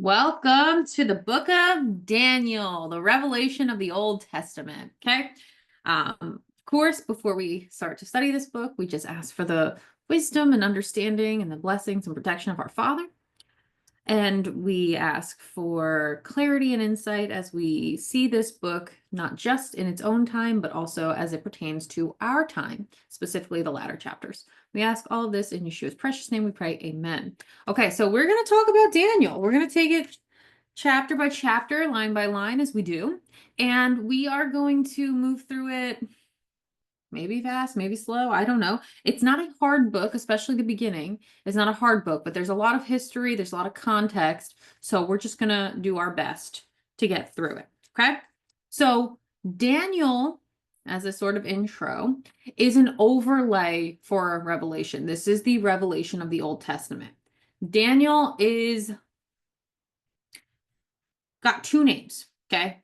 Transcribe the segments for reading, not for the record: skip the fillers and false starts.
Welcome to the book of Daniel, the revelation of the Old Testament. Okay. Of course, before we start to study this book, we just ask for the wisdom and understanding and the blessings and protection of our Father. And we ask for clarity and insight as we see this book, not just in its own time, but also as it pertains to our time, specifically the latter chapters. We ask all of this in Yeshua's precious name, we pray, amen. Okay, so we're going to talk about Daniel. We're going to take it chapter by chapter, line by line, as we do. And we are going to move through it maybe fast, maybe slow. I don't know. It's not a hard book, especially the beginning. It's not a hard book, but there's a lot of history. There's a lot of context. So we're just going to do our best to get through it. Okay. So Daniel, as a sort of intro, is an overlay for Revelation. This is the revelation of the Old Testament. Daniel is got two names. Okay.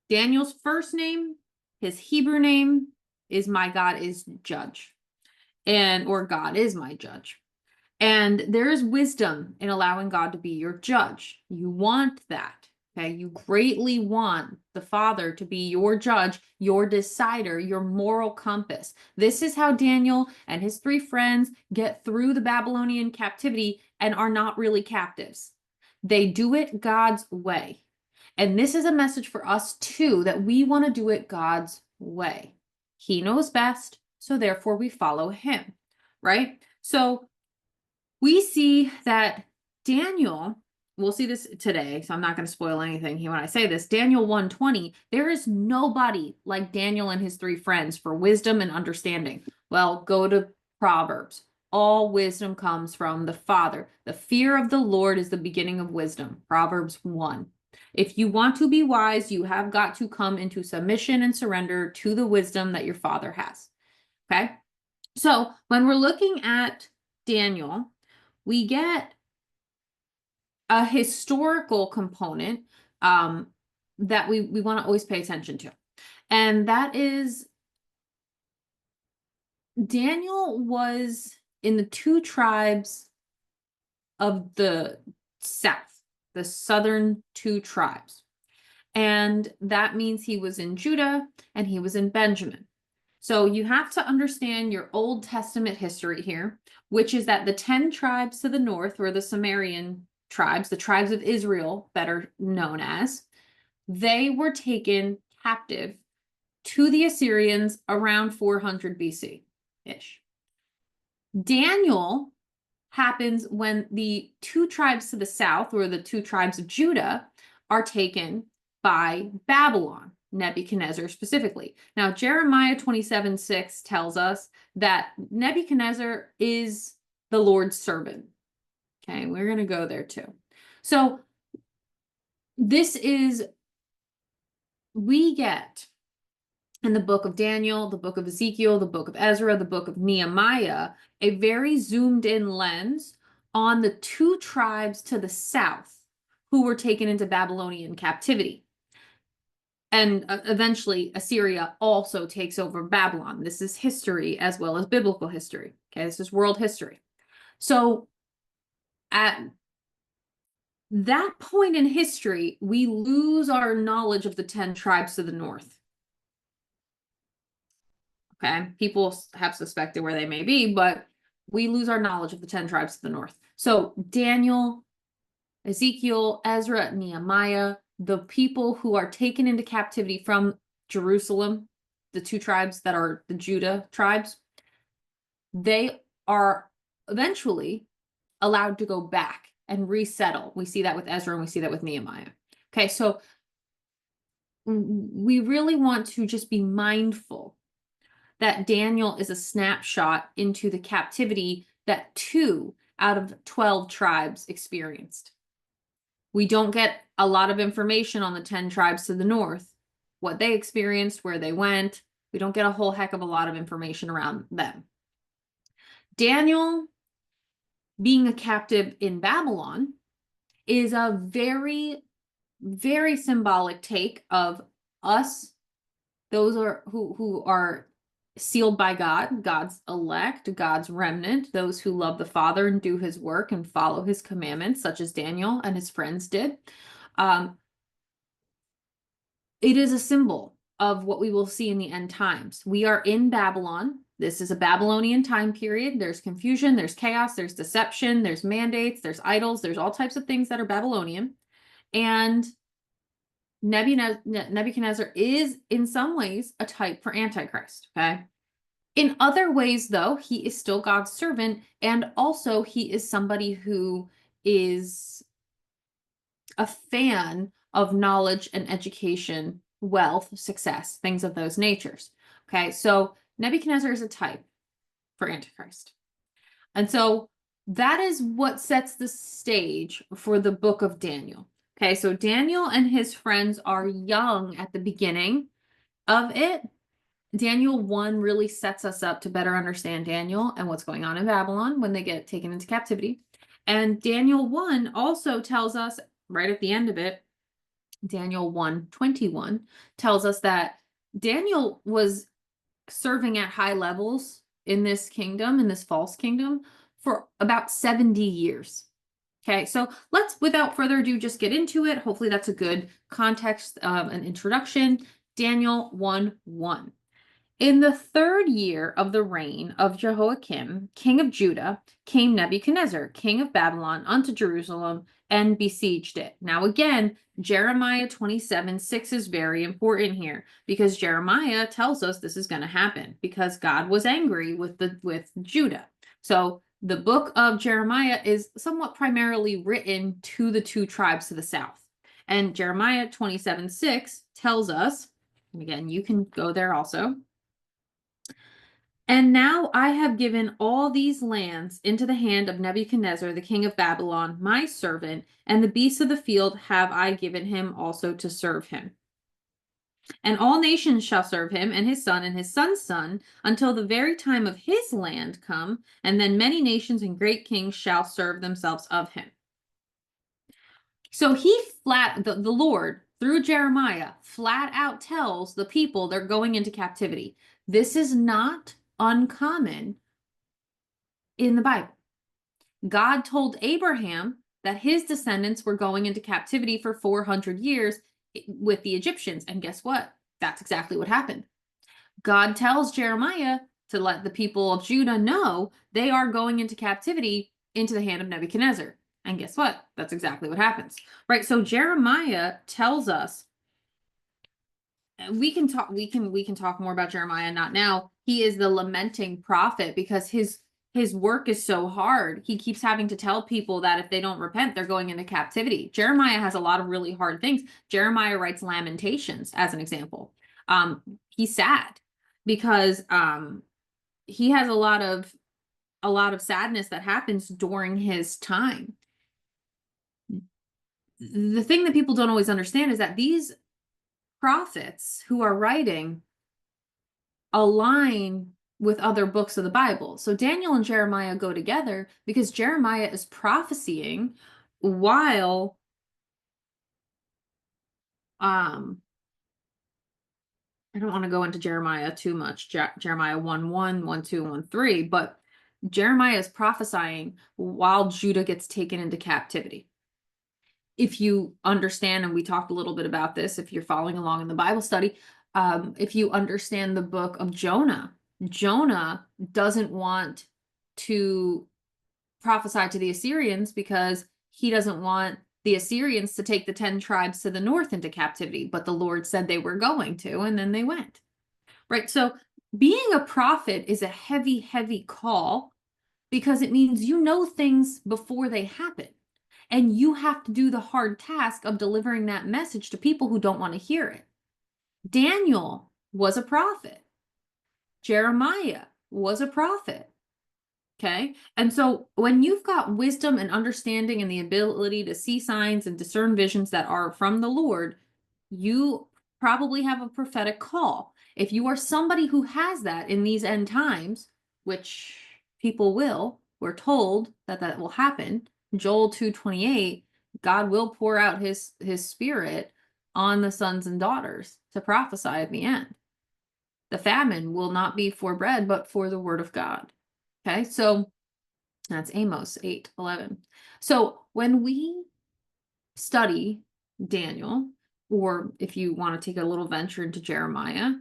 Daniel's first name, his Hebrew name, is my God is judge, or God is my judge. And there is wisdom in allowing God to be your judge. You want that, okay? You greatly want the Father to be your judge, your decider, your moral compass. This is how Daniel and his three friends get through the Babylonian captivity and are not really captives. They do it God's way. And this is a message for us too, that we want to do it God's way. He knows best, so therefore we follow him, right? So we see that Daniel, we'll see this today, so I'm not going to spoil anything here when I say this. Daniel 1:20, there is nobody like Daniel and his three friends for wisdom and understanding. Well, go to Proverbs. All wisdom comes from the Father. The fear of the Lord is the beginning of wisdom. Proverbs 1. If you want to be wise, you have got to come into submission and surrender to the wisdom that your Father has. Okay? So when we're looking at Daniel, we get a historical component that we want to always pay attention to. And that is Daniel was in the two tribes of the south, the southern two tribes. And that means he was in Judah and he was in Benjamin. So you have to understand your Old Testament history here, which is that the 10 tribes to the north were the Sumerian tribes, the tribes of Israel, better known as. They were taken captive to the Assyrians around 400 BC-ish. Daniel happens when the two tribes to the south, or the two tribes of Judah, are taken by Babylon, Nebuchadnezzar specifically. Now, Jeremiah 27:6 tells us that Nebuchadnezzar is the Lord's servant. Okay, we're going to go there too. So we get in the book of Daniel, the book of Ezekiel, the book of Ezra, the book of Nehemiah, a very zoomed in lens on the two tribes to the south who were taken into Babylonian captivity. And eventually Assyria also takes over Babylon. This is history as well as biblical history. Okay, this is world history. So at that point in history, we lose our knowledge of the 10 tribes to the north. Okay, people have suspected where they may be, but we lose our knowledge of the 10 tribes to the north. So Daniel, Ezekiel, Ezra, Nehemiah, the people who are taken into captivity from Jerusalem, the two tribes that are the Judah tribes, they are eventually allowed to go back and resettle. We see that with Ezra and we see that with Nehemiah. Okay, so we really want to just be mindful that Daniel is a snapshot into the captivity that 2 out of 12 tribes experienced. We don't get a lot of information on the 10 tribes to the north, what they experienced, where they went. We don't get a whole heck of a lot of information around them. Daniel, being a captive in Babylon, is a very, very symbolic take of us, those who are sealed by God, God's elect, God's remnant, those who love the Father and do his work and follow his commandments, such as Daniel and his friends did. It is a symbol of what we will see in the end times. We are in Babylon. This is a Babylonian time period. There's confusion, there's chaos, there's deception, there's mandates, there's idols, there's all types of things that are Babylonian. And Nebuchadnezzar is in some ways a type for Antichrist, okay? In other ways, though, he is still God's servant, and also he is somebody who is a fan of knowledge and education, wealth, success, things of those natures. Okay, so Nebuchadnezzar is a type for Antichrist. And so that is what sets the stage for the book of Daniel. Okay, so Daniel and his friends are young at the beginning of it. Daniel 1 really sets us up to better understand Daniel and what's going on in Babylon when they get taken into captivity. And Daniel 1 also tells us right at the end of it, Daniel 1:21 tells us that Daniel was serving at high levels in this kingdom, in this false kingdom, for about 70 years. Okay, so let's, without further ado, just get into it. Hopefully that's a good context, an introduction. Daniel 1:1. In the 3rd year of the reign of Jehoiakim, king of Judah, came Nebuchadnezzar, king of Babylon, unto Jerusalem and besieged it. Now again, Jeremiah 27:6 is very important here because Jeremiah tells us this is going to happen because God was angry with Judah. So the book of Jeremiah is somewhat primarily written to the 2 tribes to the south. And Jeremiah 27:6 tells us, and again, you can go there also. And now I have given all these lands into the hand of Nebuchadnezzar, the king of Babylon, my servant, and the beasts of the field have I given him also to serve him. And all nations shall serve him, and his son's son, until the very time of his land come, and then many nations and great kings shall serve themselves of him. So the Lord, through Jeremiah, flat out tells the people they're going into captivity. This is not uncommon in the Bible. God told Abraham that his descendants were going into captivity for 400 years with the Egyptians. And guess what? That's exactly what happened. God tells Jeremiah to let the people of Judah know they are going into captivity into the hand of Nebuchadnezzar. And guess what? That's exactly what happens. Right? So Jeremiah tells us, we can talk more about Jeremiah, not now. He is the lamenting prophet because his work is so hard. He keeps having to tell people that if they don't repent, they're going into captivity. Jeremiah has a lot of really hard things. Jeremiah writes Lamentations as an example. He's sad because he has a lot of sadness that happens during his time. The thing that people don't always understand is that these prophets who are writing align with other books of the Bible. So Daniel and Jeremiah go together because Jeremiah is prophesying while I don't want to go into Jeremiah too much. Jeremiah 1:1, 1:2, 1:3, but Jeremiah is prophesying while Judah gets taken into captivity. If you understand, and we talked a little bit about this, if you're following along in the Bible study, if you understand the book of Jonah, Jonah doesn't want to prophesy to the Assyrians because he doesn't want the Assyrians to take the 10 tribes to the north into captivity, but the Lord said they were going to, and then they went. Right? So being a prophet is a heavy, heavy call because it means you know things before they happen. And you have to do the hard task of delivering that message to people who don't want to hear it. Daniel was a prophet. Jeremiah was a prophet. Okay? And so when you've got wisdom and understanding and the ability to see signs and discern visions that are from the Lord, you probably have a prophetic call. If you are somebody who has that in these end times, which people will, we're told that will happen. Joel 2:28, God will pour out his spirit on the sons and daughters to prophesy at the end. The famine will not be for bread, but for the word of God. Okay, so that's Amos 8:11. So when we study Daniel, or if you want to take a little venture into Jeremiah,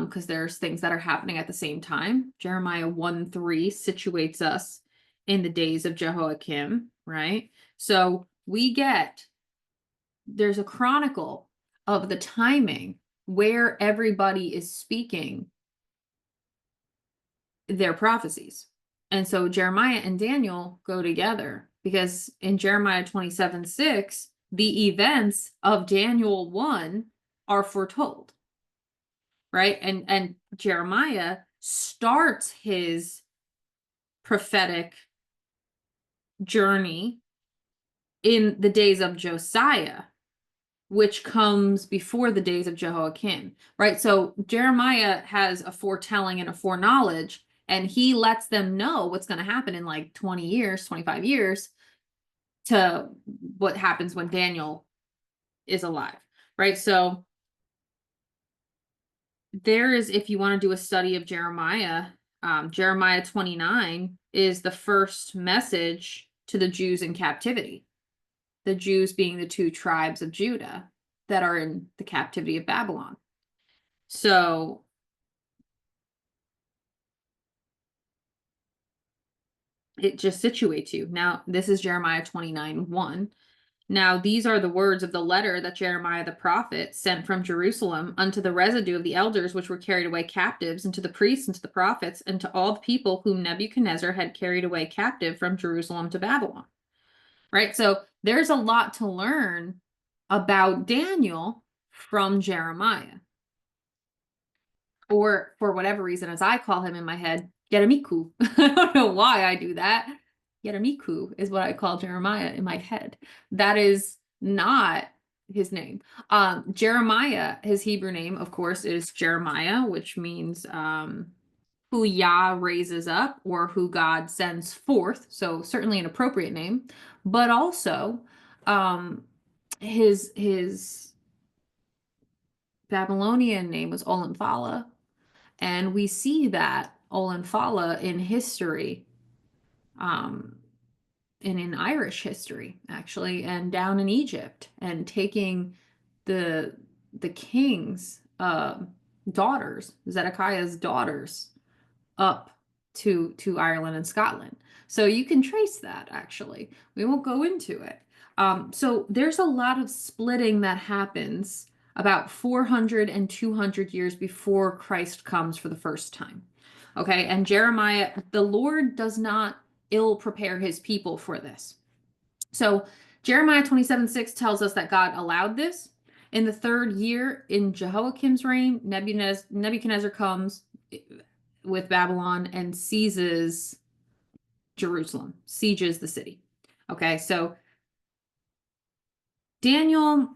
because there's things that are happening at the same time. Jeremiah 1:3 situates us in the days of Jehoiakim, right? So there's a chronicle of the timing where everybody is speaking their prophecies. And so Jeremiah and Daniel go together because in Jeremiah 27:6, the events of Daniel 1 are foretold, right? And Jeremiah starts his prophetic journey in the days of Josiah, which comes before the days of Jehoiakim, right? So Jeremiah has a foretelling and a foreknowledge, and he lets them know what's going to happen in like 20 years, 25 years to what happens when Daniel is alive, right? So there is, if you want to do a study of Jeremiah, Jeremiah 29 is the first message to the Jews in captivity. The Jews being the two tribes of Judah that are in the captivity of Babylon. So it just situates you. Now, this is Jeremiah 29:1. Now, these are the words of the letter that Jeremiah the prophet sent from Jerusalem unto the residue of the elders which were carried away captives, and to the priests, and to the prophets, and to all the people whom Nebuchadnezzar had carried away captive from Jerusalem to Babylon. Right? So there's a lot to learn about Daniel from Jeremiah. Or for whatever reason, as I call him in my head, Yeremiku. I don't know why I do that. Yeremiku is what I call Jeremiah in my head. That is not his name. Jeremiah, his Hebrew name, of course, is Jeremiah, which means who Yah raises up or who God sends forth. So certainly an appropriate name, but also his Babylonian name was Olenphala. And we see that Olenphala in history, and in Irish history, actually, and down in Egypt, and taking the king's daughters, Zedekiah's daughters, up to Ireland and Scotland. So you can trace that, actually. We won't go into it. So there's a lot of splitting that happens about 400 and 200 years before Christ comes for the first time. Okay, and Jeremiah, the Lord does not ill prepare his people for this. So Jeremiah 27:6 tells us that God allowed this. In the 3rd year in Jehoiakim's reign, Nebuchadnezzar comes with Babylon and seizes Jerusalem, sieges the city. Okay, so Daniel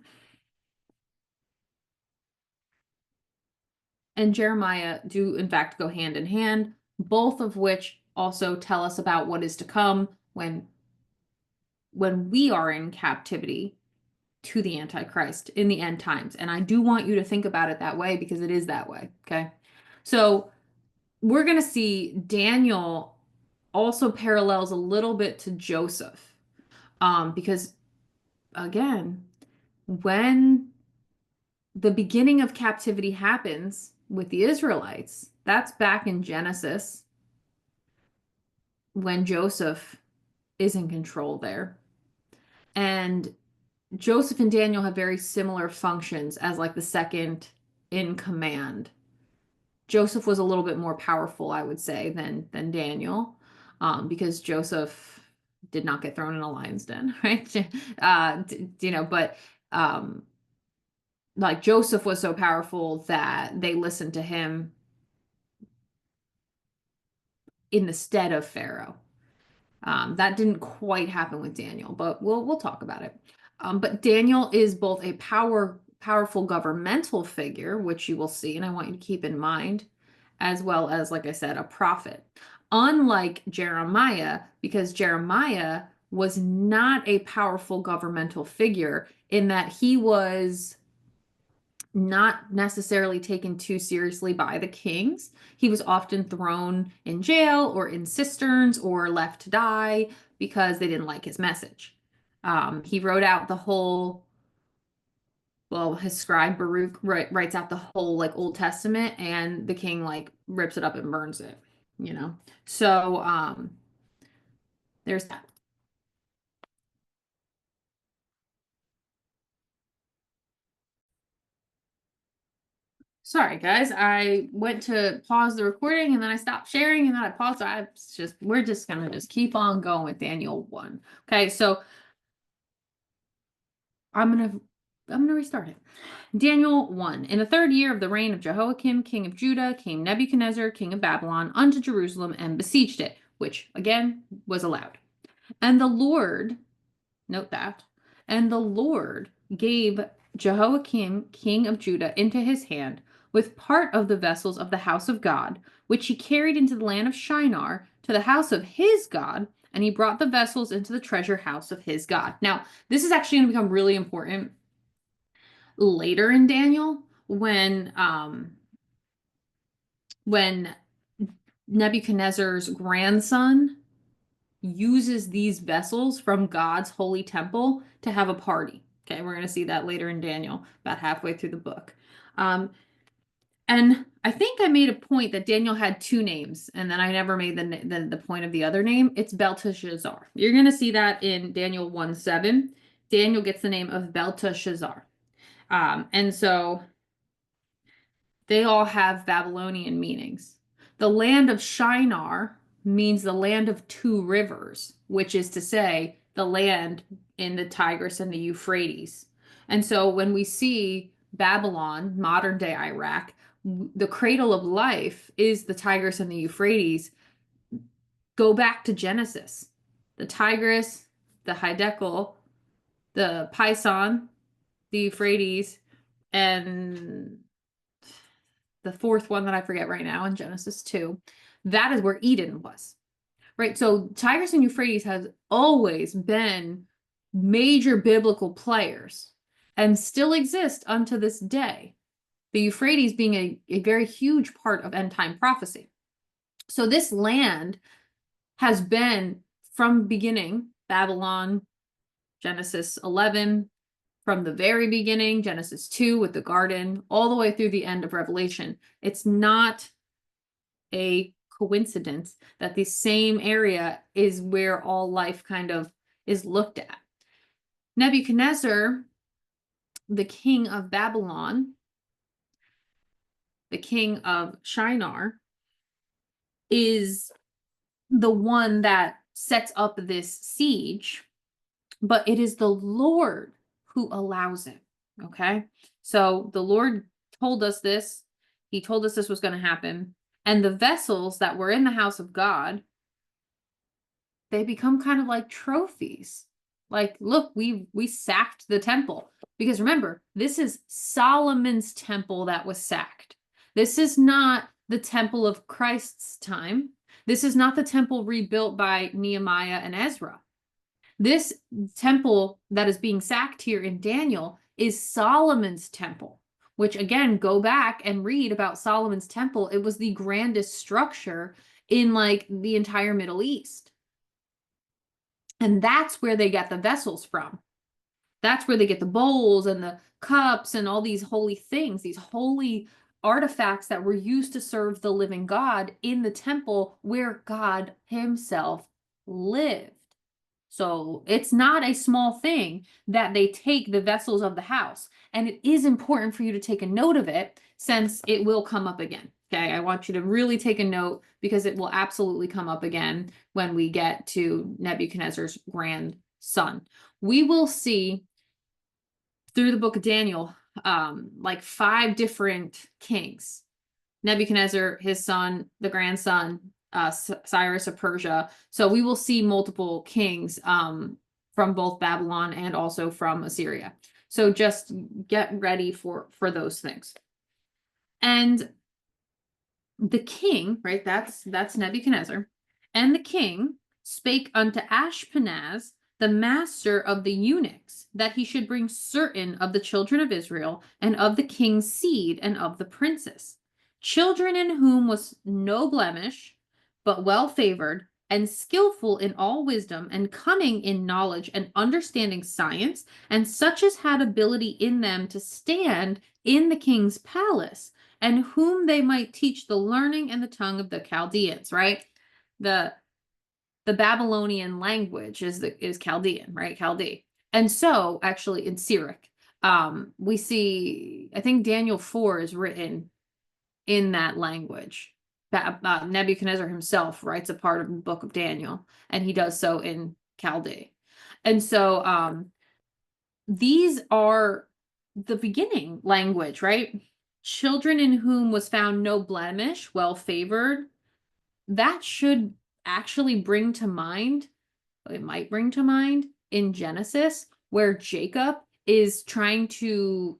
and Jeremiah do in fact go hand in hand, both of which also tell us about what is to come when we are in captivity to the Antichrist in the end times. And I do want you to think about it that way because it is that way. Okay, so we're going to see Daniel also parallels a little bit to Joseph, because again, when the beginning of captivity happens with the Israelites, that's back in Genesis when Joseph is in control there. And Joseph and Daniel have very similar functions as like the second in command. Joseph was a little bit more powerful, I would say, than Daniel, because Joseph did not get thrown in a lion's den, right? But like Joseph was so powerful that they listened to him in the stead of Pharaoh. That didn't quite happen with Daniel, but we'll talk about it. But Daniel is both a powerful governmental figure, which you will see, and I want you to keep in mind, as well as, like I said, a prophet. Unlike Jeremiah, because Jeremiah was not a powerful governmental figure in that he was not necessarily taken too seriously by the kings. He was often thrown in jail or in cisterns or left to die because they didn't like his message. He wrote out the whole, well, his scribe Baruch writes out the whole like Old Testament, and the king like rips it up and burns it, you know. So there's that. Sorry, guys. I went to pause the recording and then I stopped sharing and then I paused. We're just gonna just keep on going with Daniel 1. Okay, so I'm gonna restart it. Daniel 1. In the 3rd year of the reign of Jehoiakim, king of Judah, came Nebuchadnezzar, king of Babylon, unto Jerusalem and besieged it, which again was allowed. And the Lord, note that, and the Lord gave Jehoiakim, king of Judah, into his hand, with part of the vessels of the house of God, which he carried into the land of Shinar, to the house of his God, and he brought the vessels into the treasure house of his God. Now, this is actually going to become really important later in Daniel when Nebuchadnezzar's grandson uses these vessels from God's holy temple to have a party. Okay, we're going to see that later in Daniel, about halfway through the book. And I think I made a point that Daniel had 2 names, and then I never made the point of the other name. It's Belteshazzar. You're going to see that in Daniel 1:7. Daniel gets the name of Belteshazzar. And so they all have Babylonian meanings. The land of Shinar means the land of 2 rivers, which is to say the land in the Tigris and the Euphrates. And so when we see Babylon, modern day Iraq, the cradle of life is the Tigris and the Euphrates. Go back to Genesis. The Tigris, the Hiddekel, the Pison, the Euphrates, and the 4th one that I forget right now in Genesis 2, that is where Eden was, right? So Tigris and Euphrates has always been major biblical players and still exist unto this day. The Euphrates being a very huge part of end time prophecy. So this land has been from beginning, Babylon, Genesis 11, from the very beginning, Genesis 2 with the garden, all the way through the end of Revelation. It's not a coincidence that the same area is where all life kind of is looked at. Nebuchadnezzar, the king of Babylon, the king of Shinar, is the one that sets up this siege, but it is the Lord who allows it. Okay. So the Lord told us this. He told us this was going to happen. And the vessels that were in the house of God, they become kind of like trophies. Like, look, we sacked the temple. Because remember, this is Solomon's temple that was sacked. This is not the temple of Christ's time. This is not the temple rebuilt by Nehemiah and Ezra. This temple that is being sacked here in Daniel is Solomon's temple, which again, go back and read about Solomon's temple. It was the grandest structure in like the entire Middle East. And that's where they get the vessels from. That's where they get the bowls and the cups and all these holy things, these holy artifacts that were used to serve the living God in the temple where God himself lived. So it's not a small thing that they take the vessels of the house. And it is important for you to take a note of it since it will come up again. Okay, I want you to really take a note because it will absolutely come up again when we get to Nebuchadnezzar's grandson. We will see through the book of Daniel like 5 different kings. Nebuchadnezzar, his son, the grandson, Cyrus of Persia. So we will see multiple kings from both Babylon and also from Assyria. So just get ready for those things. And the king, right, that's Nebuchadnezzar, and the king spake unto Ashpenaz, the master of the eunuchs, that he should bring certain of the children of Israel, and of the king's seed, and of the princes, children in whom was no blemish, but well favored, and skillful in all wisdom, and cunning in knowledge, and understanding science, and such as had ability in them to stand in the king's palace, and whom they might teach the learning and the tongue of the Chaldeans, right? The Babylonian language is Chaldean, right? Chaldee. And so actually in Syriac, we see, I think Daniel 4 is written in that language. Nebuchadnezzar himself writes a part of the book of Daniel, and he does so in Chaldee. And so these are the beginning language, right? Children in whom was found no blemish, well favored. That should actually bring to mind, it might bring to mind in Genesis, where Jacob is trying to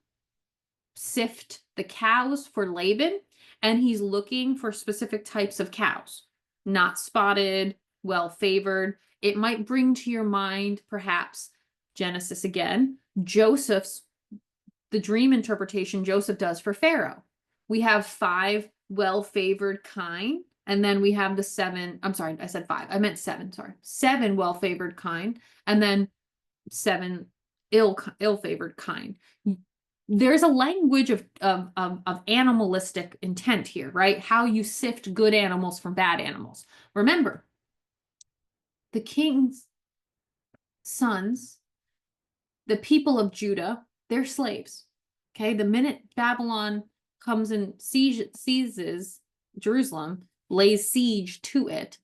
sift the cows for Laban, and he's looking for specific types of cows, not spotted, well favored. It might bring to your mind, perhaps, Genesis again, the dream interpretation Joseph does for Pharaoh. We have 5 well-favored kine, and then we have the 7, I'm sorry, I said 5, I meant 7, sorry. 7 well-favored kine, and then 7 ill-favored kine. There's a language of animalistic intent here, right? How you sift good animals from bad animals. Remember, the king's sons, the people of Judah, they're slaves. Okay, the minute Babylon comes and seizes Jerusalem, lays siege to it,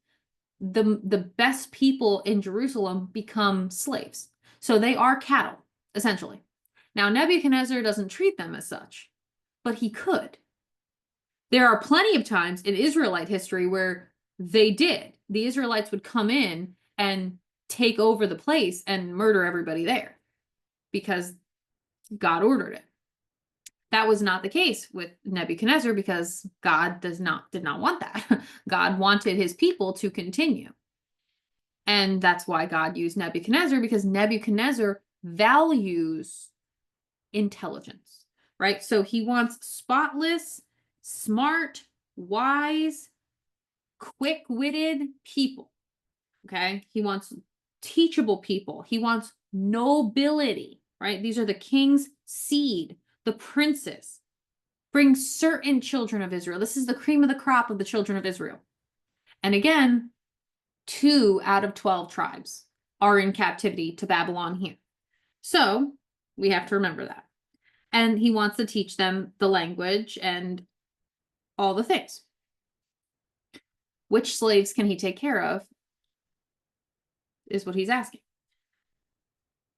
the best people in Jerusalem become slaves. So they are cattle, essentially. Now, Nebuchadnezzar doesn't treat them as such, but he could. There are plenty of times in Israelite history where they did. The Israelites would come in and take over the place and murder everybody there because God ordered it. That was not the case with Nebuchadnezzar because God did not want that. God wanted his people to continue. And that's why God used Nebuchadnezzar, because Nebuchadnezzar values intelligence, right? So he wants spotless, smart, wise, quick-witted people, okay? He wants teachable people. He wants nobility, right? These are the king's seed, the princes. Bring certain children of Israel. This is the cream of the crop of the children of Israel. And again, 2 out of 12 tribes are in captivity to Babylon here. So we have to remember that. And he wants to teach them the language and all the things. Which slaves can he take care of is what he's asking.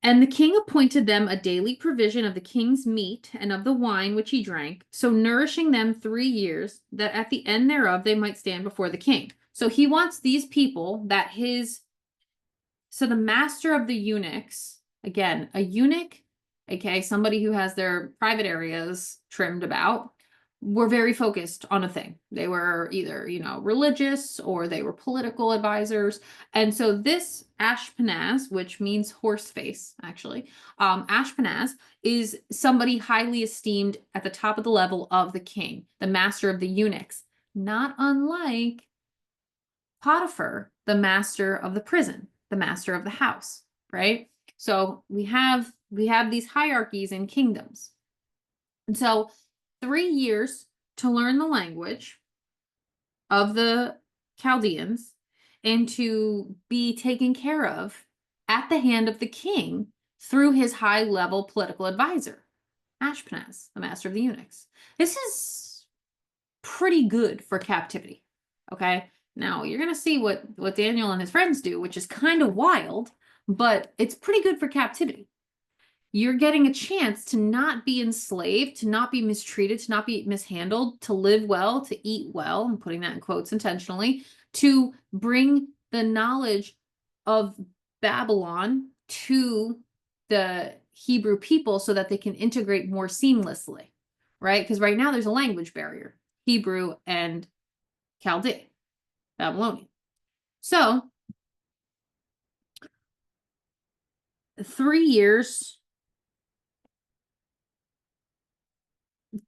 And the king appointed them a daily provision of the king's meat and of the wine which he drank, so nourishing them 3 years, that at the end thereof they might stand before the king. So he wants these people so the master of the eunuchs, again, a eunuch, okay, somebody who has their private areas trimmed about, were very focused on a thing. They were either, religious or they were political advisors. And so this Ashpenaz, which means horse face, actually, Ashpenaz is somebody highly esteemed at the top of the level of the king, the master of the eunuchs, not unlike Potiphar, the master of the prison, the master of the house, right? So we have these hierarchies in kingdoms. And so 3 years to learn the language of the Chaldeans and to be taken care of at the hand of the king through his high-level political advisor, Ashpenaz, the master of the eunuchs. This is pretty good for captivity, okay? Now, you're going to see what Daniel and his friends do, which is kind of wild, but it's pretty good for captivity. You're getting a chance to not be enslaved, to not be mistreated, to not be mishandled, to live well, to eat well, I'm putting that in quotes intentionally, to bring the knowledge of Babylon to the Hebrew people so that they can integrate more seamlessly, right? Because right now there's a language barrier, Hebrew and Chaldee, Babylonian. So 3 years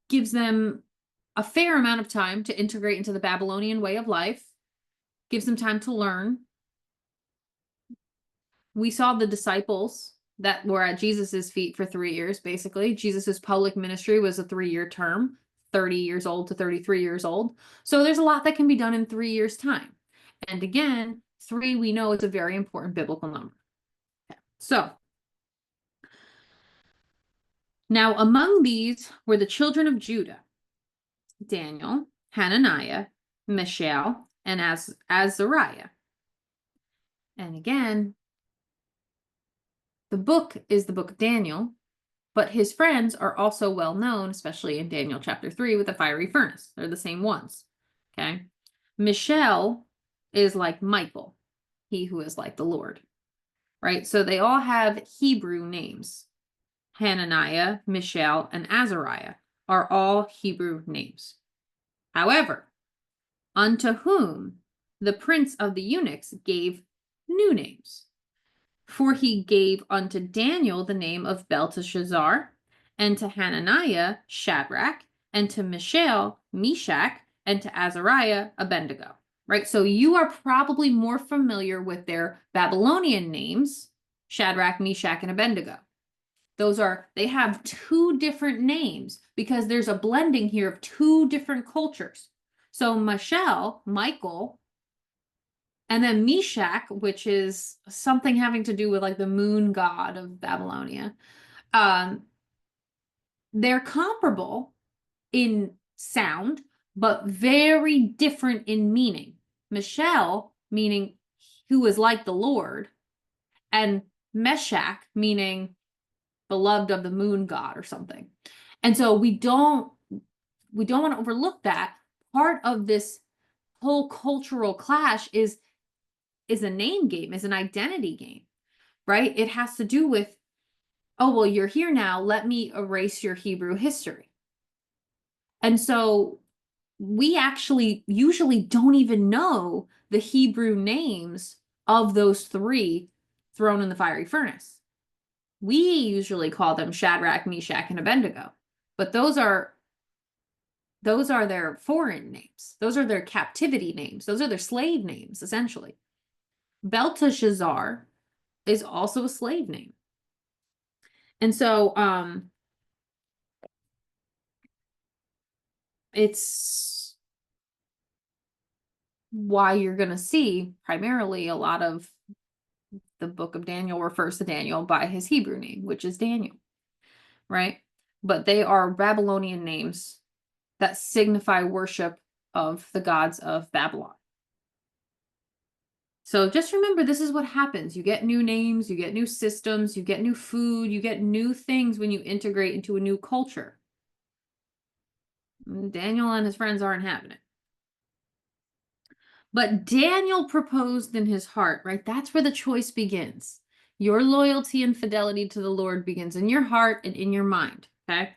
gives them a fair amount of time to integrate into the Babylonian way of life, gives them time to learn. We saw the disciples that were at Jesus's feet for 3 years, basically. Jesus's public ministry was a 3-year term, 30 years old to 33 years old. So there's a lot that can be done in 3 years' time. And again, 3 we know is a very important biblical number. Okay. So now among these were the children of Judah: Daniel, Hananiah, Mishael, and Azariah. And again, the book is the book of Daniel, but his friends are also well known, especially in Daniel chapter 3 with the fiery furnace. They're the same ones. Okay. Mishael is like Michael, he who is like the Lord. Right? So they all have Hebrew names. Hananiah, Mishael, and Azariah are all Hebrew names. However, unto whom the prince of the eunuchs gave new names. For he gave unto Daniel the name of Belteshazzar, and to Hananiah Shadrach, and to Mishael Meshach, and to Azariah Abednego. Right? So you are probably more familiar with their Babylonian names, Shadrach, Meshach, and Abednego. They have 2 different names because there's a blending here of 2 different cultures. So Michael, and then Meshach, which is something having to do with like the moon god of Babylonia. They're comparable in sound, but very different in meaning. Michelle, meaning who is like the Lord, and Meshach, meaning beloved of the moon god or something. And so we don't want to overlook that. Part of this whole cultural clash is a name game, is an identity game, right? It has to do with, oh, well, you're here now, let me erase your Hebrew history. And so we actually usually don't even know the Hebrew names of those 3 thrown in the fiery furnace. We usually call them Shadrach, Meshach, and Abednego, but those are their foreign names. Those are their captivity names. Those are their slave names, essentially. Belteshazzar is also a slave name. And so it's why you're going to see primarily a lot of the book of Daniel refers to Daniel by his Hebrew name, which is Daniel, right? But they are Babylonian names that signify worship of the gods of Babylon. So just remember, this is what happens. You get new names, you get new systems, you get new food, you get new things when you integrate into a new culture. Daniel and his friends aren't having it. But Daniel proposed in his heart, right? That's where the choice begins. Your loyalty and fidelity to the Lord begins in your heart and in your mind, okay?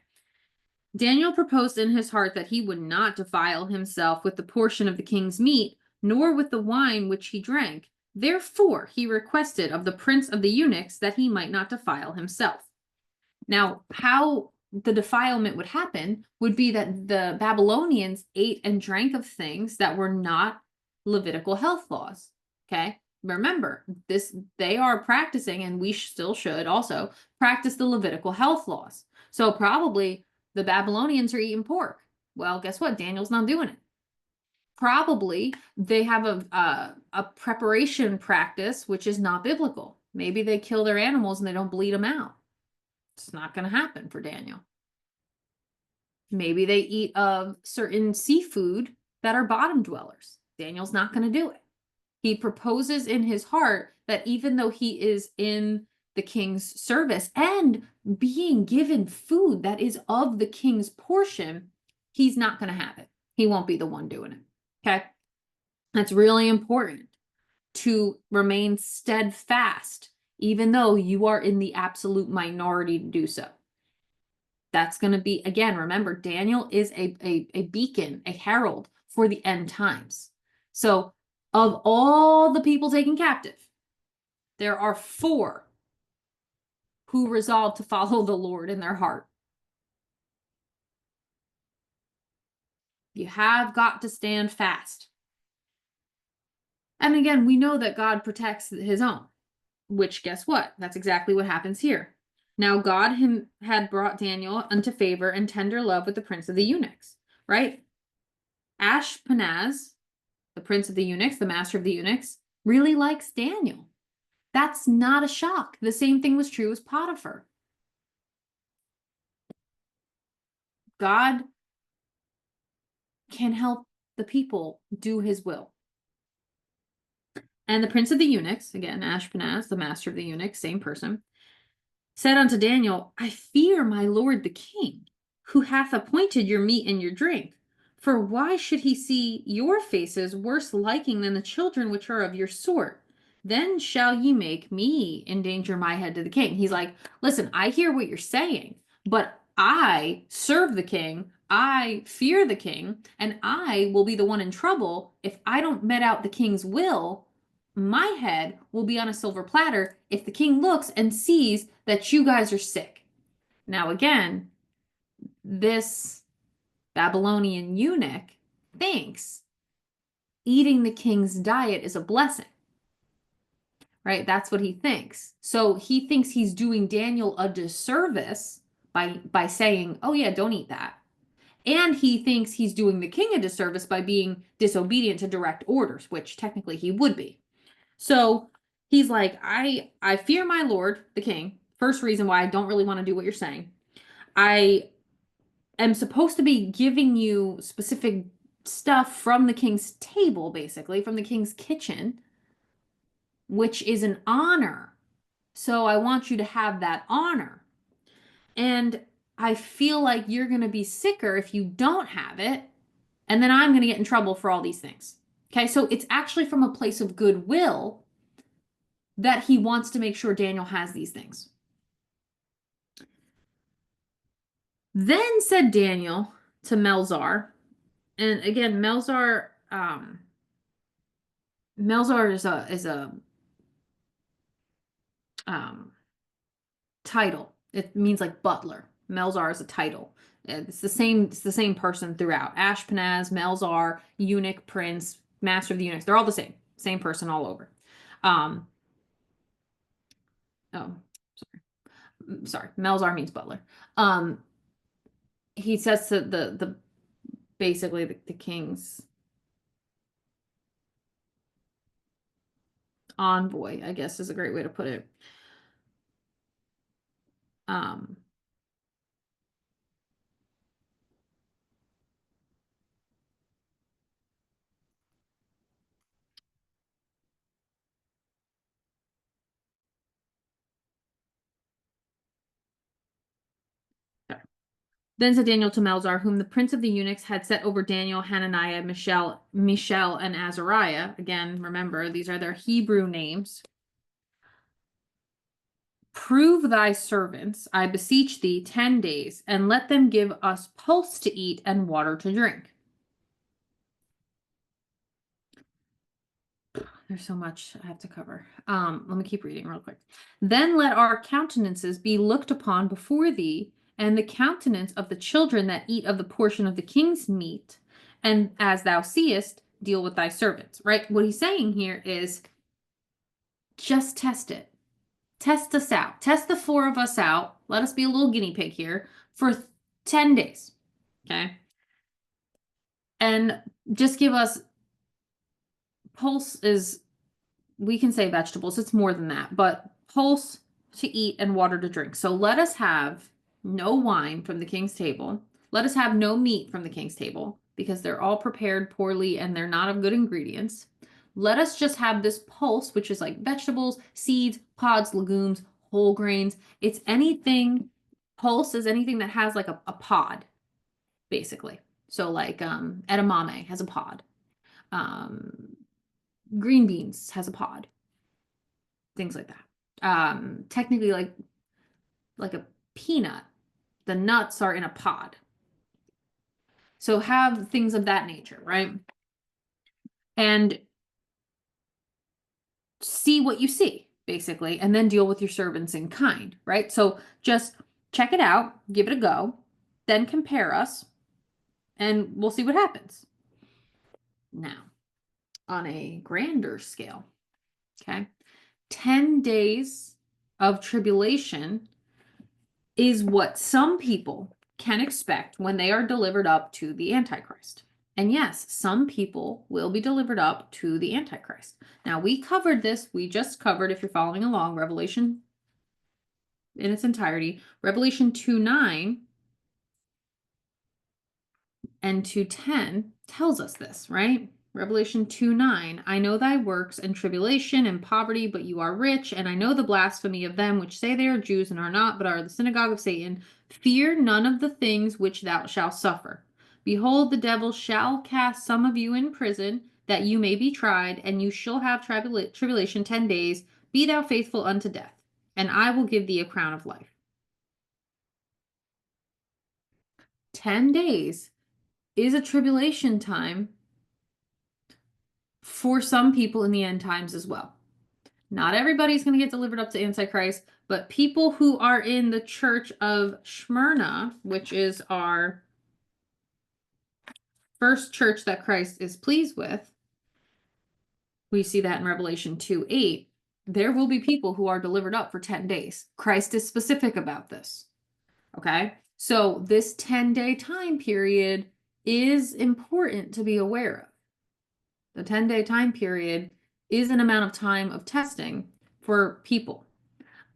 Daniel proposed in his heart that he would not defile himself with the portion of the king's meat, nor with the wine which he drank. Therefore, he requested of the prince of the eunuchs that he might not defile himself. Now, how the defilement would happen would be that the Babylonians ate and drank of things that were not Levitical health laws. Okay. Remember, they are practicing, and we still should also practice the Levitical health laws. So probably the Babylonians are eating pork. Well, guess what? Daniel's not doing it. Probably they have a preparation practice which is not biblical. Maybe they kill their animals and they don't bleed them out. It's not going to happen for Daniel. Maybe they eat of certain seafood that are bottom dwellers. Daniel's not going to do it. He proposes in his heart that even though he is in the king's service and being given food that is of the king's portion, he's not going to have it. He won't be the one doing it. Okay. That's really important to remain steadfast, even though you are in the absolute minority to do so. That's going to be, again, remember, Daniel is a beacon, a herald for the end times. So of all the people taken captive, there are 4 who resolve to follow the Lord in their heart. You have got to stand fast. And again, we know that God protects his own, which guess what? That's exactly what happens here. Now God him had brought Daniel unto favor and tender love with the prince of the eunuchs, right? Ashpenaz, the prince of the eunuchs, the master of the eunuchs, really likes Daniel. That's not a shock. The same thing was true as Potiphar. God can help the people do his will. And the prince of the eunuchs, again, Ashpenaz, the master of the eunuchs, same person, said unto Daniel, I fear my lord the king, who hath appointed your meat and your drink. For why should he see your faces worse liking than the children which are of your sort? Then shall ye make me endanger my head to the king. He's like, listen, I hear what you're saying, but I serve the king, I fear the king, and I will be the one in trouble if I don't met out the king's will. My head will be on a silver platter if the king looks and sees that you guys are sick. Now, again, this Babylonian eunuch thinks eating the king's diet is a blessing, right? That's what he thinks. So he thinks he's doing Daniel a disservice by saying, oh yeah, don't eat that. And he thinks he's doing the king a disservice by being disobedient to direct orders, which technically he would be. So he's like, I fear my lord, the king. First reason why I don't really want to do what you're saying. I am supposed to be giving you specific stuff from the king's table, basically, from the king's kitchen, which is an honor. So I want you to have that honor. And I feel like you're going to be sicker if you don't have it. And then I'm going to get in trouble for all these things. Okay, so it's actually from a place of goodwill that he wants to make sure Daniel has these things. Then said Daniel to Melzar, and again, Melzar is a title. It means like butler. Melzar is a title. It's the same person throughout. Ashpenaz, Melzar, eunuch, prince, master of the eunuchs. They're all the same person all over. Oh, sorry. Melzar means butler. He says to the basically the king's envoy, I guess is a great way to put it. Then said Daniel to Melzar, whom the prince of the eunuchs had set over Daniel, Hananiah, Mishael, and Azariah. Again, remember, these are their Hebrew names. Prove thy servants, I beseech thee, 10 days, and let them give us pulse to eat and water to drink. There's so much I have to cover. Let me keep reading real quick. Then let our countenances be looked upon before thee, and the countenance of the children that eat of the portion of the king's meat, and as thou seest, deal with thy servants. Right? What he's saying here is just test it. Test us out. Test the 4 of us out. Let us be a little guinea pig here for 10 days. Okay? And just give us pulse is, we can say vegetables, it's more than that, but pulse to eat and water to drink. So let us have no wine from the king's table. Let us have no meat from the king's table because they're all prepared poorly and they're not of good ingredients. Let us just have this pulse, which is like vegetables, seeds, pods, legumes, whole grains. It's anything, pulse is anything that has like a pod, basically. So like edamame has a pod. Green beans has a pod. Things like that. Technically like a peanut, the nuts are in a pod. So have things of that nature, right? And see what you see. basically, and then deal with your servants in kind, right? So just check it out, give it a go, then compare us, and we'll see what happens. Now, on a grander scale, okay, 10 days of tribulation is what some people can expect when they are delivered up to the Antichrist. And yes, some people will be delivered up to the Antichrist. Now, we covered this. We just covered, if you're following along, Revelation in its entirety. Revelation 2:9 and 2:10 tells us this, right? Revelation 2:9, I know thy works and tribulation and poverty, but you are rich, and I know the blasphemy of them which say they are Jews and are not, but are the synagogue of Satan. Fear none of the things which thou shalt suffer. Behold, the devil shall cast some of you in prison, that you may be tried, and you shall have tribulation 10 days. Be thou faithful unto death, and I will give thee a crown of life. 10 days is a tribulation time for some people in the end times as well. Not everybody's going to get delivered up to Antichrist, but people who are in the church of Smyrna, which is our first church that Christ is pleased with, we see that in Revelation 2:8. There will be people who are delivered up for 10 days. Christ is specific about this. Okay? So this 10-day time period is important to be aware of. The 10-day time period is an amount of time of testing for people.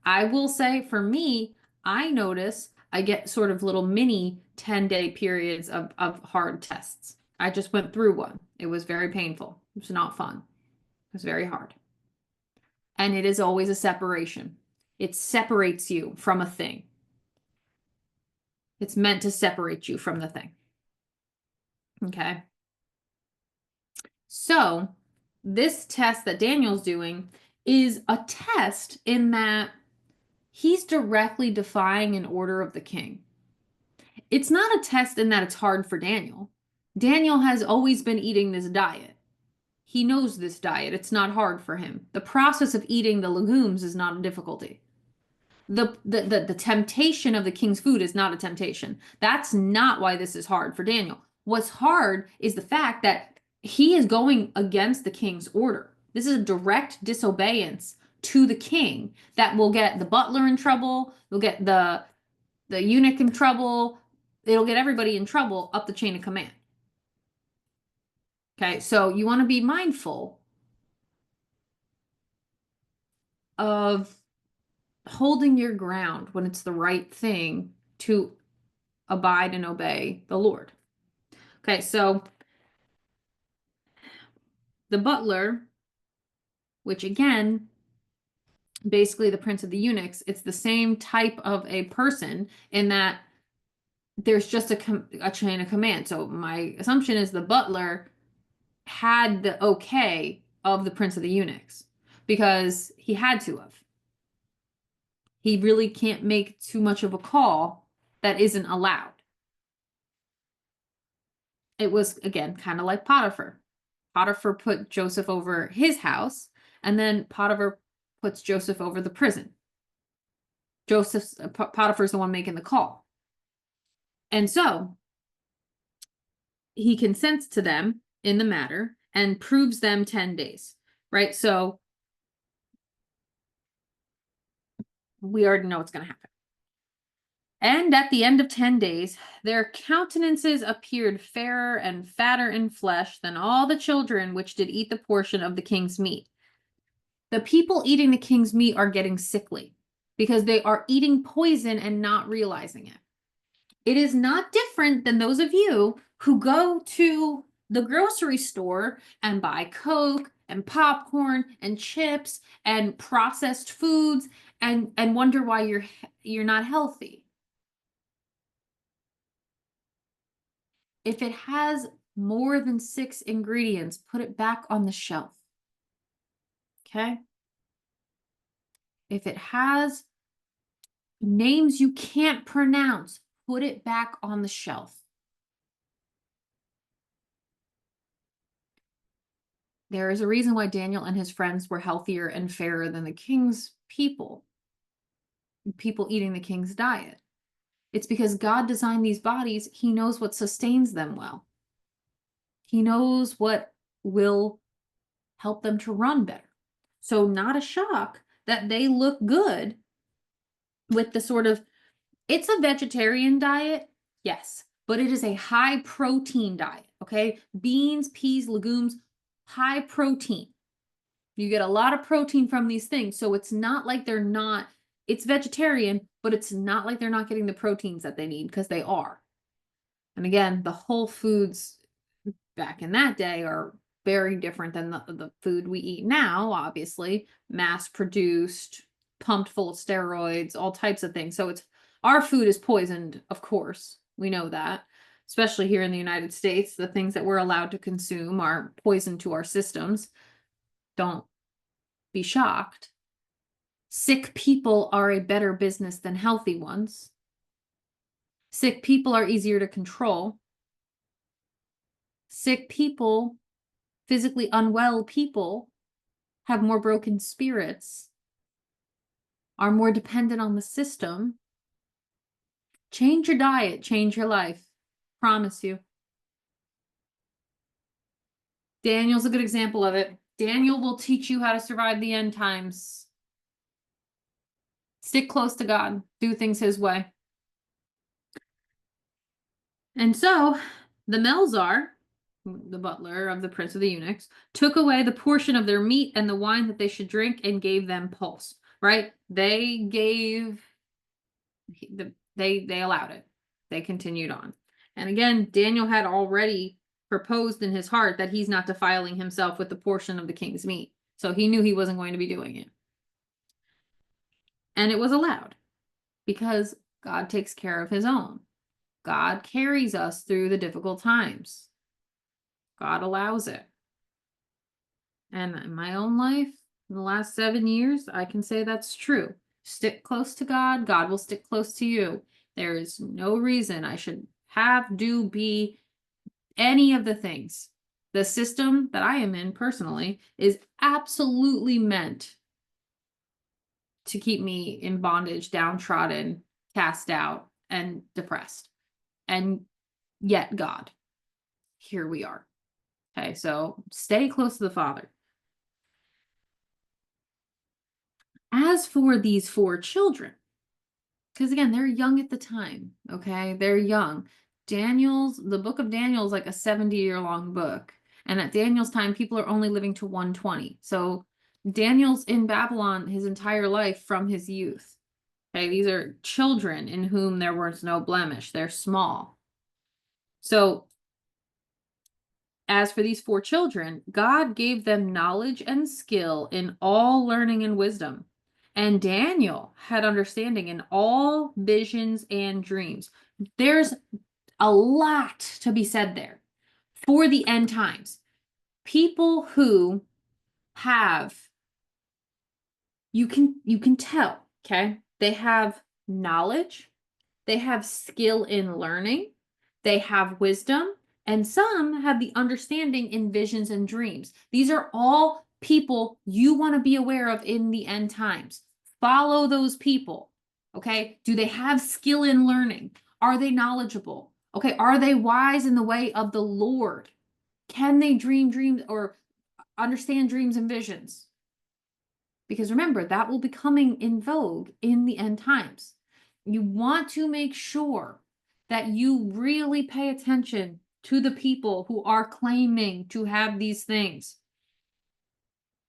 I will say for me, I notice I get sort of little mini 10-day periods of hard tests. I just went through one. It was very painful. It was not fun. It was very hard. And it is always a separation. It separates you from a thing. It's meant to separate you from the thing. Okay? So this test that Daniel's doing is a test in that he's directly defying an order of the king. It's not a test in that it's hard for Daniel. Daniel has always been eating this diet. He knows this diet. It's not hard for him. The process of eating the legumes is not a difficulty. The temptation of the king's food is not a temptation. That's not why this is hard for Daniel. What's hard is the fact that he is going against the king's order. This is a direct disobedience to the king that will get the butler in trouble, will get the eunuch in trouble, it'll get everybody in trouble up the chain of command. Okay, so you want to be mindful of holding your ground when it's the right thing to abide and obey the Lord. Okay, so the butler, which again, basically the prince of the eunuchs, it's the same type of a person in that there's just a chain of command. So my assumption is the butler had the okay of the prince of the eunuchs because he had to have. He really can't make too much of a call that isn't allowed. It was, again, kind of like Potiphar. Potiphar put Joseph over his house, and then Potiphar puts Joseph over the prison. Potiphar's the one making the call. And so he consents to them in the matter and proves them 10 days, right? So we already know what's going to happen. And at the end of 10 days, their countenances appeared fairer and fatter in flesh than all the children which did eat the portion of the king's meat. The people eating the king's meat are getting sickly because they are eating poison and not realizing it. It is not different than those of you who go to the grocery store and buy Coke and popcorn and chips and processed foods and wonder why you're not healthy. If it has more than 6 ingredients, put it back on the shelf. Okay? If it has names you can't pronounce, put it back on the shelf. There is a reason why Daniel and his friends were healthier and fairer than the king's people eating the king's diet. It's because God designed these bodies. He knows what sustains them well. He knows what will help them to run better. So not a shock that they look good with the sort of, it's a vegetarian diet, yes, but it is a high protein diet, okay? Beans, peas, legumes, high protein. You get a lot of protein from these things. So it's not like they're not, it's vegetarian, but it's not like they're not getting the proteins that they need, because they are. And again, the whole foods back in that day are very different than the food we eat now, obviously. Mass produced, pumped full of steroids, all types of things. So it's, our food is poisoned, of course. We know that. Especially here in the United States, the things that we're allowed to consume are poison to our systems. Don't be shocked. Sick people are a better business than healthy ones. Sick people are easier to control. Sick people, physically unwell people, have more broken spirits, are more dependent on the system. Change your diet, change your life. Promise you. Daniel's a good example of it. Daniel will teach you how to survive the end times. Stick close to God. Do things his way. And so the Melzar, the butler of the prince of the eunuchs, took away the portion of their meat and the wine that they should drink and gave them pulse, right? They gave, they allowed it. They continued on. And again, Daniel had already proposed in his heart that he's not defiling himself with the portion of the king's meat. So he knew he wasn't going to be doing it. And it was allowed because God takes care of his own. God carries us through the difficult times. God allows it. And in my own life, in the last 7 years, I can say that's true. Stick close to God. God will stick close to you. There is no reason I should have, do, be any of the things. The system that I am in personally is absolutely meant to keep me in bondage, downtrodden, cast out, and depressed. And yet God, here we are. Okay, so stay close to the Father. As for these 4 children, because again, they're young at the time, okay? They're young. The book of Daniel is like a 70-year-long book. And at Daniel's time, people are only living to 120. So Daniel's in Babylon his entire life from his youth. Okay, these are children in whom there was no blemish. They're small. So as for these 4 children, God gave them knowledge and skill in all learning and wisdom. And Daniel had understanding in all visions and dreams. There's a lot to be said there for the end times. People who have, you can tell, okay? They have knowledge, they have skill in learning, they have wisdom, and some have the understanding in visions and dreams. These are all people you want to be aware of in the end times. Follow those people. Okay? Do they have skill in learning? Are they knowledgeable? Okay, are they wise in the way of the Lord? Can they dream dreams or understand dreams and visions? Because remember, that will be coming in vogue in the end times. You want to make sure that you really pay attention to the people who are claiming to have these things.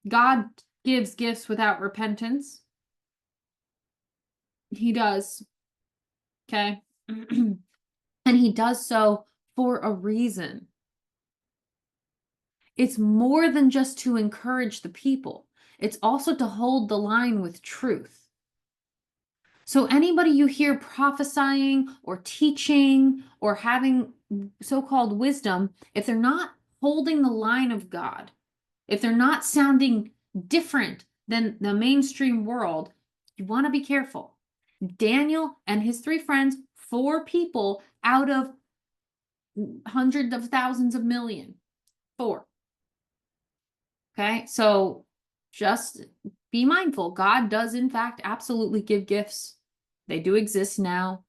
God gives gifts without repentance. He does. Okay. And he does so for a reason. It's more than just to encourage the people. It's also to hold the line with truth. So anybody you hear prophesying or teaching or having so-called wisdom, if they're not holding the line of God, if they're not sounding different than the mainstream world, you want to be careful. Daniel and his 3 friends, 4 people out of hundreds of thousands of million, 4. Okay, so just be mindful. God does, in fact, absolutely give gifts. They do exist now.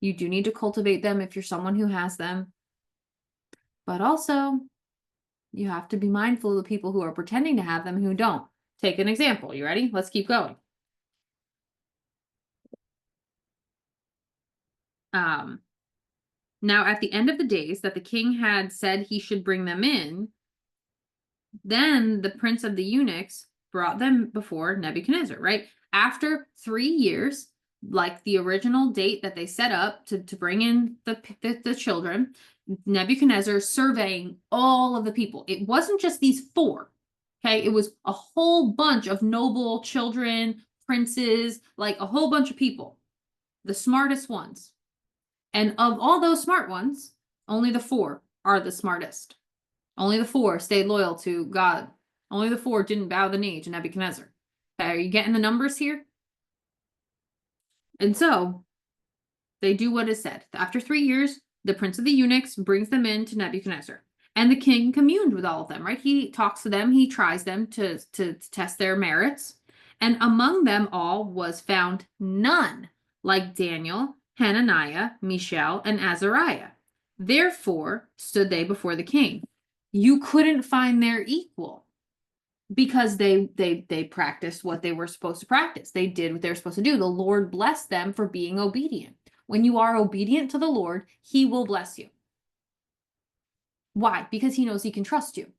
You do need to cultivate them if you're someone who has them. But also, you have to be mindful of the people who are pretending to have them who don't. Take an example. You ready? Let's keep going. Now, at the end of the days that the king had said he should bring them in, then the prince of the eunuchs brought them before Nebuchadnezzar, right? After 3 years, like the original date that they set up to bring in the children, Nebuchadnezzar surveying all of the people. It wasn't just these 4, okay? It was a whole bunch of noble children, princes, like a whole bunch of people, the smartest ones. And of all those smart ones, only the 4 are the smartest. Only the 4 stayed loyal to God. Only the 4 didn't bow the knee to Nebuchadnezzar. Okay, are you getting the numbers here? And so they do what is said. After 3 years, the prince of the eunuchs brings them in to Nebuchadnezzar. And the king communed with all of them, right? He talks to them, he tries them to test their merits. And among them all was found none like Daniel, Hananiah, Mishael, and Azariah. Therefore stood they before the king. You couldn't find their equal because they practiced what they were supposed to practice. They did what they were supposed to do. The Lord blessed them for being obedient. When you are obedient to the Lord, he will bless you. Why? Because he knows he can trust you.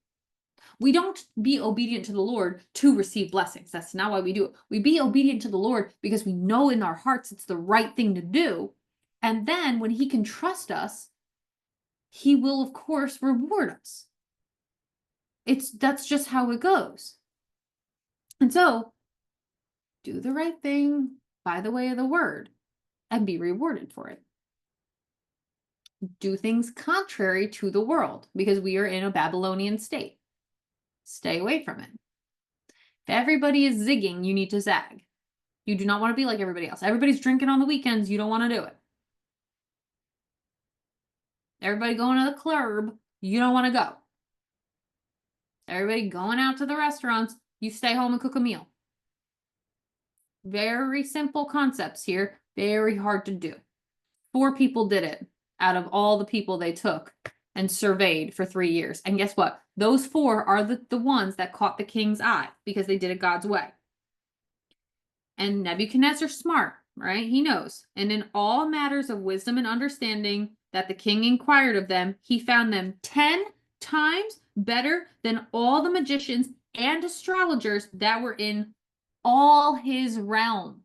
We don't be obedient to the Lord to receive blessings. That's not why we do it. We be obedient to the Lord because we know in our hearts it's the right thing to do. And then when he can trust us, he will, of course, reward us. That's just how it goes. And so do the right thing by the way of the word and be rewarded for it. Do things contrary to the world because we are in a Babylonian state. Stay away from it. If everybody is zigging, you need to zag. You do not want to be like everybody else. Everybody's drinking on the weekends. You don't want to do it. Everybody going to the club. You don't want to go. Everybody going out to the restaurants. You stay home and cook a meal. Very simple concepts here. Very hard to do. 4 people did it out of all the people they took and surveyed for 3 years. And guess what? Those 4 are the ones that caught the king's eye because they did it God's way. And Nebuchadnezzar's smart, right? He knows. And in all matters of wisdom and understanding that the king inquired of them, he found them 10 times better than all the magicians and astrologers that were in all his realm.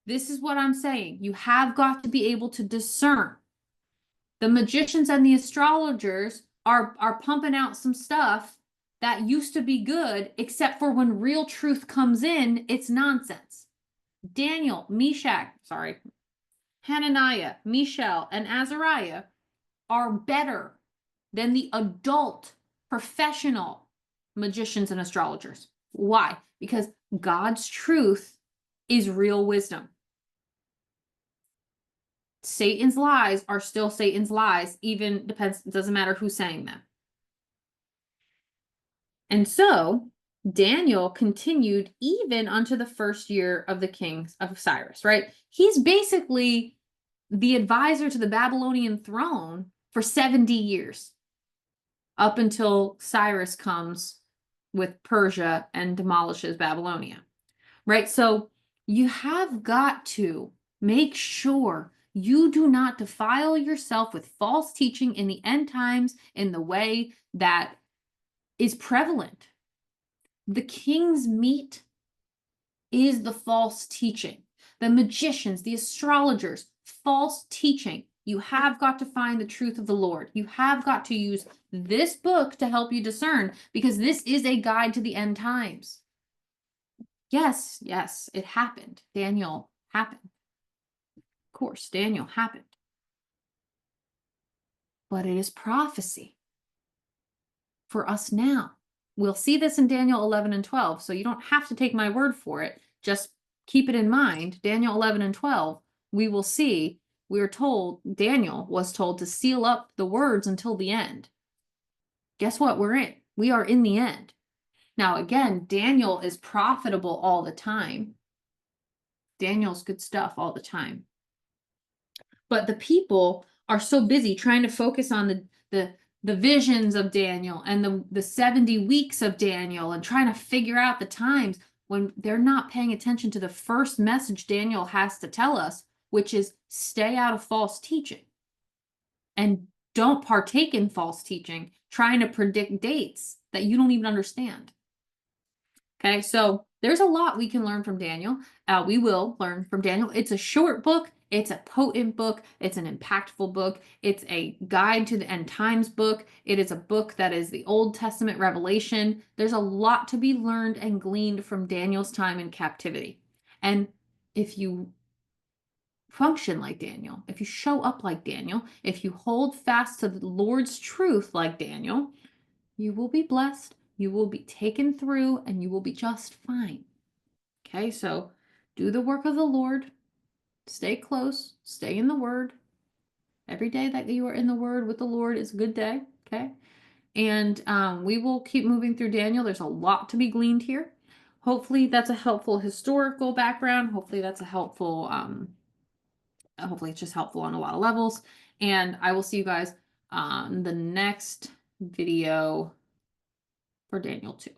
This is what I'm saying. You have got to be able to discern. The magicians and the astrologers are pumping out some stuff that used to be good, except for when real truth comes in, it's nonsense. Daniel, Hananiah, Mishael, and Azariah are better than the adult professional magicians and astrologers. Why? Because God's truth is real wisdom. Satan's lies are still Satan's lies, even doesn't matter who's saying them. And so Daniel continued even unto the first year of the king of Cyrus, right? He's basically the advisor to the Babylonian throne for 70 years, up until Cyrus comes with Persia and demolishes Babylonia, right? So you have got to make sure you do not defile yourself with false teaching in the end times in the way that is prevalent. The king's meat is the false teaching. The magicians, the astrologers, false teaching. You have got to find the truth of the Lord. You have got to use this book to help you discern, because this is a guide to the end times. Yes, it happened. Daniel happened. Of course, Daniel happened. But it is prophecy for us now. We'll see this in Daniel 11 and 12, so you don't have to take my word for it. Just keep it in mind. Daniel 11 and 12, we will see, Daniel was told to seal up the words until the end. Guess what? We're in. We are in the end. Now, again, Daniel is profitable all the time. Daniel's good stuff all the time. But the people are so busy trying to focus on the visions of Daniel and the 70 weeks of Daniel and trying to figure out the times when they're not paying attention to the first message Daniel has to tell us, which is stay out of false teaching. And don't partake in false teaching, trying to predict dates that you don't even understand. Okay, so there's a lot we can learn from Daniel. We will learn from Daniel. It's a short book. It's a potent book. It's an impactful book. It's a guide to the end times book. It is a book that is the Old Testament revelation. There's a lot to be learned and gleaned from Daniel's time in captivity. And if you function like Daniel, if you show up like Daniel, if you hold fast to the Lord's truth like Daniel, you will be blessed, you will be taken through, and you will be just fine. Okay, so do the work of the Lord, stay close, stay in the Word. Every day that you are in the Word with the Lord is a good day, okay? And we will keep moving through Daniel. There's a lot to be gleaned here. Hopefully that's a helpful historical background. Hopefully that's a helpful, hopefully it's just helpful on a lot of levels. And I will see you guys on the next video for Daniel 2.